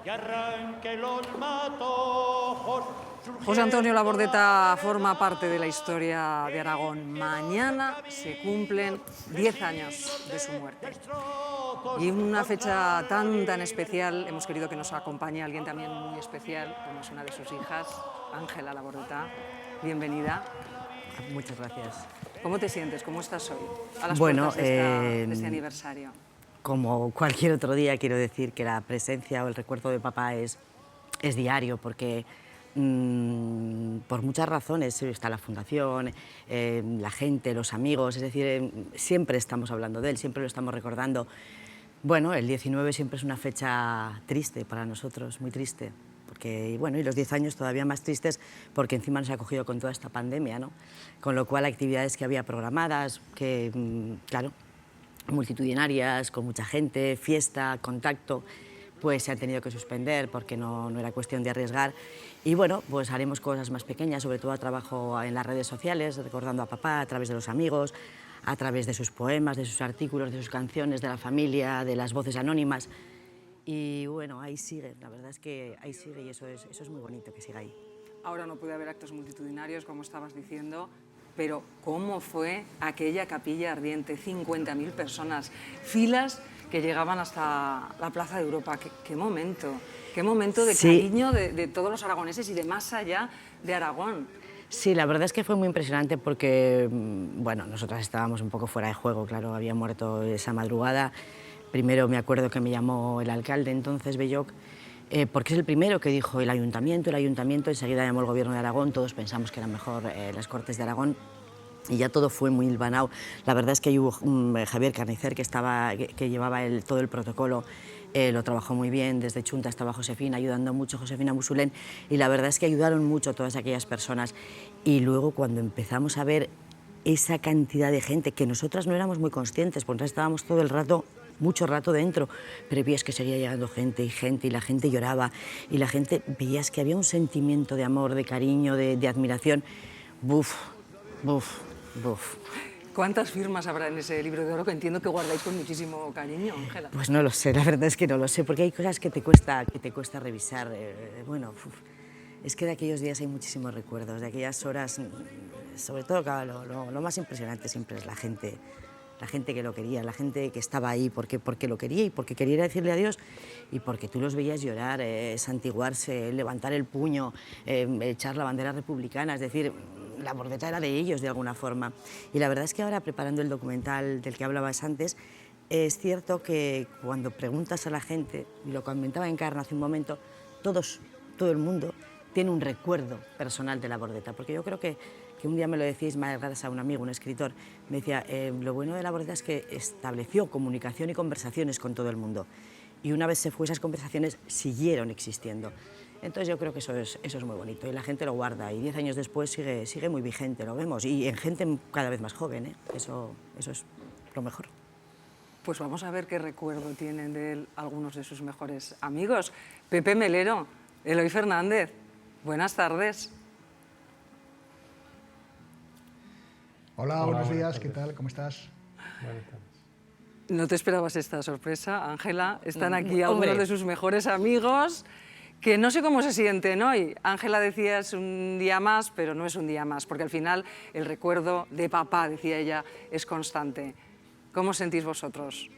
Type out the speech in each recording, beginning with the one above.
que arranque los matojos. José Antonio Labordeta forma parte de la historia de Aragón. Mañana se cumplen 10 años de su muerte. Y en una fecha tan especial hemos querido que nos acompañe alguien también muy especial, como es una de sus hijas, Ángela Labordeta. Bienvenida. Muchas gracias. ¿Cómo te sientes? ¿Cómo estás hoy? A las puertas de este aniversario. Como cualquier otro día, quiero decir que la presencia o el recuerdo de papá es diario, porque por muchas razones está la fundación, la gente, los amigos, es decir, siempre estamos hablando de él, siempre lo estamos recordando. Bueno, el 19 siempre es una fecha triste para nosotros, muy triste, porque, bueno, y los 10 años todavía más tristes porque encima nos ha cogido con toda esta pandemia, ¿no? Con lo cual, actividades que había programadas, que, claro, multitudinarias, con mucha gente, fiesta, contacto, pues se han tenido que suspender porque no era cuestión de arriesgar. Y bueno, pues haremos cosas más pequeñas, sobre todo trabajo en las redes sociales, recordando a papá a través de los amigos, a través de sus poemas, de sus artículos, de sus canciones, de la familia, de las voces anónimas. Y bueno, ahí sigue, la verdad es que ahí sigue y eso es muy bonito que siga ahí. Ahora no puede haber actos multitudinarios, como estabas diciendo, pero ¿cómo fue aquella capilla ardiente? 50.000 personas, filas que llegaban hasta la Plaza de Europa. ¡Qué momento! ¡Qué momento de cariño de todos los aragoneses y de más allá de Aragón! Sí, la verdad es que fue muy impresionante porque, bueno, nosotras estábamos un poco fuera de juego, claro, había muerto esa madrugada. Primero me acuerdo que me llamó el alcalde, entonces Belloc, porque es el primero que dijo el ayuntamiento, enseguida llamó el gobierno de Aragón, todos pensamos que eran mejor las Cortes de Aragón, y ya todo fue muy hilvanado. La verdad es que hubo Javier Carnicer, que llevaba todo el protocolo, lo trabajó muy bien, desde Chunta estaba Josefina, ayudando mucho, Josefina Musulén, y la verdad es que ayudaron mucho todas aquellas personas. Y luego cuando empezamos a ver esa cantidad de gente, que nosotras no éramos muy conscientes, porque nosotras estábamos todo el rato, mucho rato dentro, pero veías que seguía llegando gente, y la gente lloraba, y la gente, veías que había un sentimiento de amor, de cariño, de admiración. Buf. ¿Cuántas firmas habrá en ese libro de oro que entiendo que guardáis con muchísimo cariño, Ángela? Pues no lo sé, la verdad es que no lo sé, porque hay cosas que te cuesta revisar. Bueno, es que de aquellos días hay muchísimos recuerdos, de aquellas horas, sobre todo, claro, lo más impresionante siempre es la gente que lo quería, la gente que estaba ahí porque lo quería y porque quería decirle adiós y porque tú los veías llorar, santiguarse, levantar el puño, echar la bandera republicana, es decir, la Labordeta era de ellos de alguna forma. Y la verdad es que ahora, preparando el documental del que hablabas antes, es cierto que cuando preguntas a la gente, y lo comentaba Encarna hace un momento, todo el mundo tiene un recuerdo personal de la Labordeta, porque yo creo que un día me lo decía Ismael Garza, un amigo, un escritor, me decía, lo bueno de la Labordeta es que estableció comunicación y conversaciones con todo el mundo, y una vez se fue, esas conversaciones siguieron existiendo. Entonces yo creo que eso es muy bonito y la gente lo guarda y 10 años después sigue muy vigente, lo vemos, y en gente cada vez más joven, eso es lo mejor. Pues vamos a ver qué recuerdo tienen de él algunos de sus mejores amigos. Pepe Melero, Eloy Fernández, buenas tardes. Hola, buenos días, ¿qué tal? ¿Cómo estás? Buenas tardes. ¿No te esperabas esta sorpresa, Ángela? Están aquí algunos de sus mejores amigos, que no sé cómo se sienten hoy. Ángela decía es un día más, pero no es un día más, porque al final el recuerdo de papá, decía ella, es constante. ¿Cómo os sentís vosotros?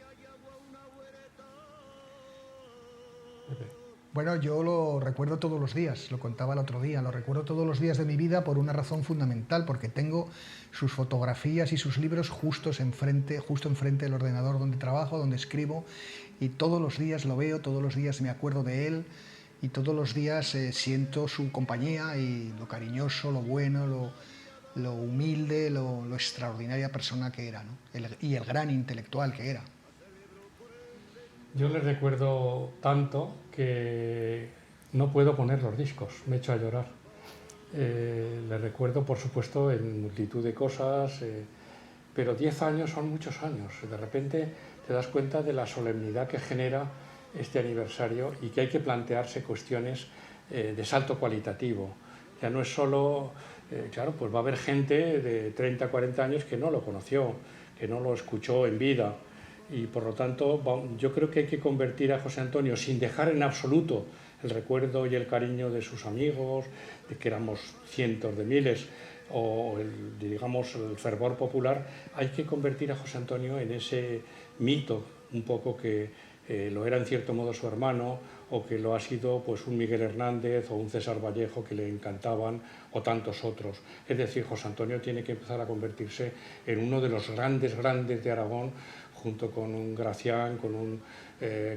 Bueno, yo lo recuerdo todos los días, lo contaba el otro día, lo recuerdo todos los días de mi vida por una razón fundamental, porque tengo sus fotografías y sus libros justo enfrente del ordenador donde trabajo, donde escribo, y todos los días lo veo, todos los días me acuerdo de él, y todos los días siento su compañía y lo cariñoso, lo bueno, lo humilde, lo extraordinaria persona que era, ¿no? Y el gran intelectual que era. Yo le recuerdo tanto que no puedo poner los discos, me echo a llorar. Le recuerdo, por supuesto, en multitud de cosas, pero 10 años son muchos años. De repente te das cuenta de la solemnidad que genera este aniversario y que hay que plantearse cuestiones de salto cualitativo. Ya no es solo, claro, pues va a haber gente de 30, 40 años que no lo conoció, que no lo escuchó en vida. Y por lo tanto, yo creo que hay que convertir a José Antonio, sin dejar en absoluto el recuerdo y el cariño de sus amigos, de que éramos cientos de miles, o digamos el fervor popular, hay que convertir a José Antonio en ese mito, un poco que lo era en cierto modo su hermano, o que lo ha sido pues un Miguel Hernández o un César Vallejo que le encantaban, o tantos otros. Es decir, José Antonio tiene que empezar a convertirse en uno de los grandes de Aragón, junto con un Gracián, con un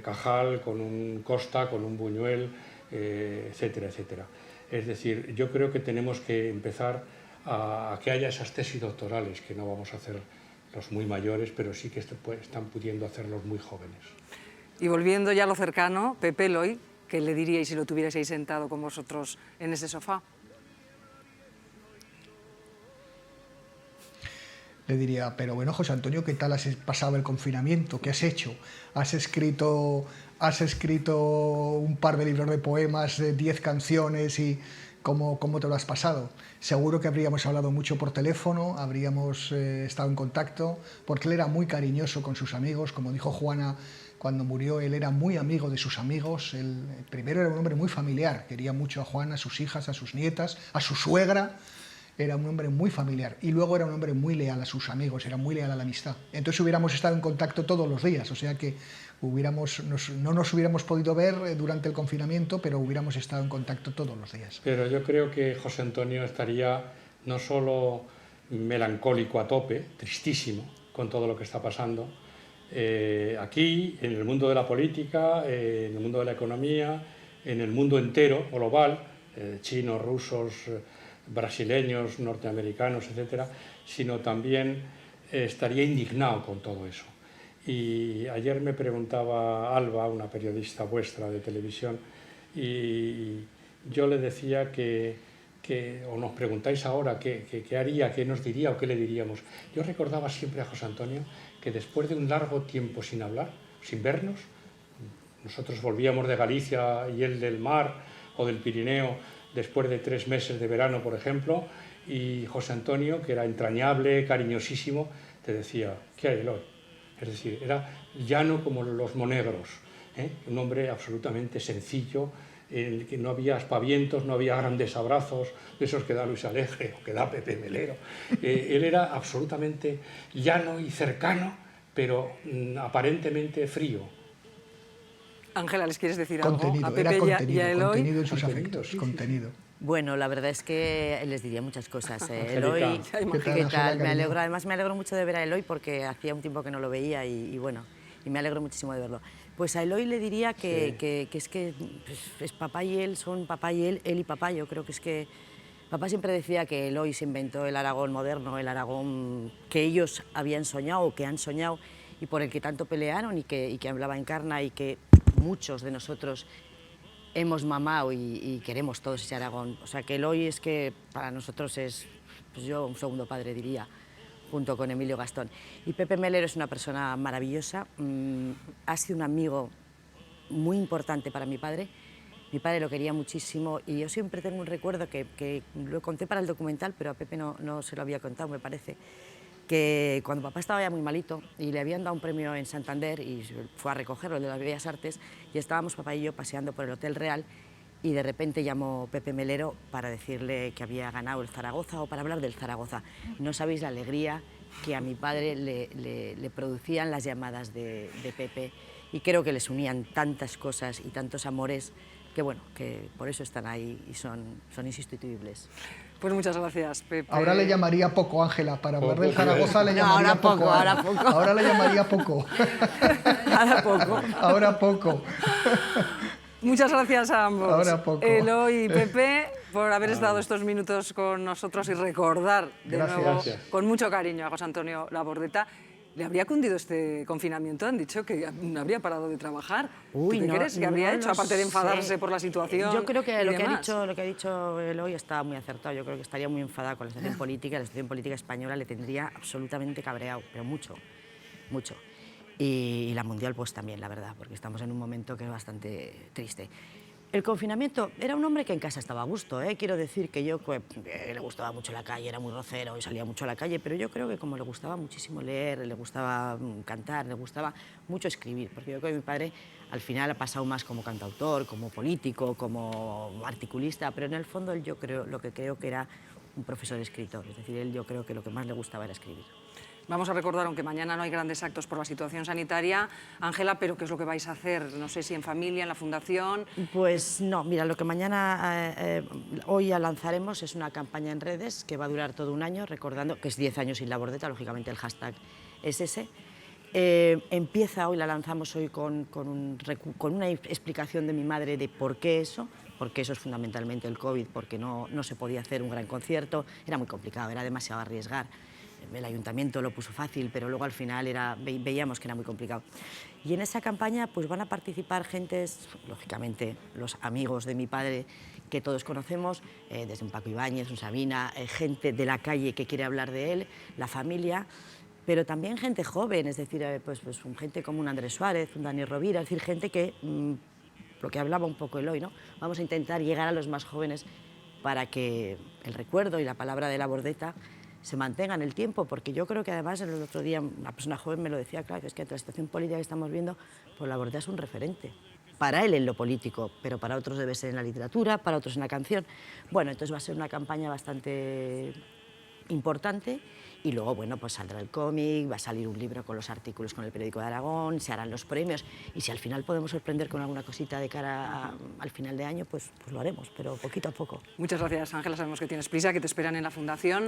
Cajal, con un Costa, con un Buñuel, etcétera, etcétera. Es decir, yo creo que tenemos que empezar a que haya esas tesis doctorales, que no vamos a hacer los muy mayores, pero sí que están pudiendo hacer los muy jóvenes. Y volviendo ya a lo cercano, Pepe Eloy, ¿qué le diríais si lo tuvierais ahí sentado con vosotros en ese sofá? Le diría, pero bueno, José Antonio, ¿qué tal has pasado el confinamiento? ¿Qué has hecho? ¿Has escrito un par de libros de poemas, 10 canciones y cómo te lo has pasado? Seguro que habríamos hablado mucho por teléfono, habríamos estado en contacto, porque él era muy cariñoso con sus amigos. Como dijo Juana, cuando murió él era muy amigo de sus amigos. Él, primero, era un hombre muy familiar, quería mucho a Juana, a sus hijas, a sus nietas, a su suegra. Era un hombre muy familiar, y luego era un hombre muy leal a sus amigos, era muy leal a la amistad. Entonces hubiéramos estado en contacto todos los días, o sea que no nos hubiéramos podido ver durante el confinamiento, pero hubiéramos estado en contacto todos los días. Pero yo creo que José Antonio estaría no solo melancólico a tope, tristísimo con todo lo que está pasando, aquí, en el mundo de la política, en el mundo de la economía, en el mundo entero, global, chinos, rusos, brasileños, norteamericanos, etcétera, sino también estaría indignado con todo eso. Y ayer me preguntaba Alba, una periodista vuestra de televisión, y yo le decía o nos preguntáis ahora qué haría, qué nos diría o qué le diríamos. Yo recordaba siempre a José Antonio que después de un largo tiempo sin hablar, sin vernos, nosotros volvíamos de Galicia y él del mar o del Pirineo, después de 3 meses de verano, por ejemplo, y José Antonio, que era entrañable, cariñosísimo, te decía, ¿qué hay, Eloy? Es decir, era llano como los monegros, un hombre absolutamente sencillo, en el que no había aspavientos, no había grandes abrazos, de esos que da Luis Alegre o que da Pepe Melero. Él era absolutamente llano y cercano, pero aparentemente frío. Ángela, ¿les quieres decir algo Contenido, a Pepe era y contenido, a Eloy? contenido en sus Contenido, afectos, sí, sí. contenido. Bueno, la verdad es que les diría muchas cosas. Eloy, Ya imagino. ¿qué Ángela, tal? Me cariño? alegro, además me alegro mucho de ver a Eloy porque hacía un tiempo que no lo veía y bueno, y me alegro muchísimo de verlo. Pues a Eloy le diría que es que es papá y él, son papá y él y papá. Yo creo que es que papá siempre decía que Eloy se inventó el Aragón moderno, el Aragón que ellos habían soñado o que han soñado y por el que tanto pelearon y que hablaba Encarna y que muchos de nosotros hemos mamado y queremos todos ese Aragón. O sea que Eloy es que para nosotros es, pues yo, un segundo padre diría, junto con Emilio Gastón. Y Pepe Melero es una persona maravillosa, ha sido un amigo muy importante para mi padre. Mi padre lo quería muchísimo y yo siempre tengo un recuerdo que lo conté para el documental, pero a Pepe no se lo había contado, me parece, que cuando papá estaba ya muy malito y le habían dado un premio en Santander y fue a recogerlo, el de las Bellas Artes, y estábamos papá y yo paseando por el Hotel Real y de repente llamó Pepe Melero para decirle que había ganado el Zaragoza o para hablar del Zaragoza. No sabéis la alegría que a mi padre le producían las llamadas de Pepe y creo que les unían tantas cosas y tantos amores que bueno, que por eso están ahí y son insustituibles. Pues muchas gracias, Pepe. Ahora le llamaría poco, Ángela, para hablar Poco, del Zaragoza le llamaría ahora poco, poco. ahora poco. Ahora le llamaría poco. Ahora poco. Ahora poco. Muchas gracias a ambos, Ahora poco. Eloy y Pepe, por haber estado estos minutos con nosotros y recordar de Gracias. nuevo Gracias. con mucho cariño a José Antonio Labordeta. ¿Le habría cundido este confinamiento? Han dicho que no habría parado de trabajar. Uy, ¿Tú qué crees que habría hecho, lo aparte de enfadarse sé. por la situación? Yo creo que y lo que demás? ha dicho Eloy está muy acertado. Yo creo que estaría muy enfadado con la situación política. La situación política española le tendría absolutamente cabreado, pero mucho, mucho. Y la mundial pues también, la verdad, porque estamos en un momento que es bastante triste. El confinamiento, era un hombre que en casa estaba a gusto, ¿eh? Quiero decir que yo, le gustaba mucho la calle, era muy rocero y salía mucho a la calle, pero yo creo que como le gustaba muchísimo leer, le gustaba cantar, le gustaba mucho escribir, porque yo creo que mi padre al final ha pasado más como cantautor, como político, como articulista, pero en el fondo él lo que creo que era un profesor escritor, es decir, él yo creo que lo que más le gustaba era escribir. Vamos a recordar, aunque mañana no hay grandes actos por la situación sanitaria, Ángela, pero ¿qué es lo que vais a hacer? No sé si en familia, en la fundación. Pues no, mira, lo que mañana, hoy lanzaremos es una campaña en redes que va a durar todo un año, recordando que es 10 años sin la bordeta, lógicamente el hashtag es ese. Empieza hoy, la lanzamos hoy con una explicación de mi madre de por qué eso, porque eso es fundamentalmente el COVID, porque no se podía hacer un gran concierto, era muy complicado, era demasiado arriesgar. El ayuntamiento lo puso fácil, pero luego al final veíamos que era muy complicado. Y en esa campaña pues van a participar gentes, lógicamente los amigos de mi padre que todos conocemos, desde un Paco Ibáñez, un Sabina, gente de la calle que quiere hablar de él, la familia, pero también gente joven, es decir, pues gente como un Andrés Suárez, un Dani Rovira, es decir, gente que, lo que hablaba un poco Eloy, ¿no? Vamos a intentar llegar a los más jóvenes para que el recuerdo y la palabra de la bordeta se mantenga en el tiempo, porque yo creo que además el otro día una persona joven me lo decía, claro, que es que ante la situación política que estamos viendo, pues la bordeta es un referente. Para él en lo político, pero para otros debe ser en la literatura, para otros en la canción. Bueno, entonces va a ser una campaña bastante importante y luego, bueno, pues saldrá el cómic, va a salir un libro con los artículos con el periódico de Aragón, se harán los premios y si al final podemos sorprender con alguna cosita de cara al final de año, pues lo haremos, pero poquito a poco. Muchas gracias, Ángela. Sabemos que tienes prisa, que te esperan en la fundación.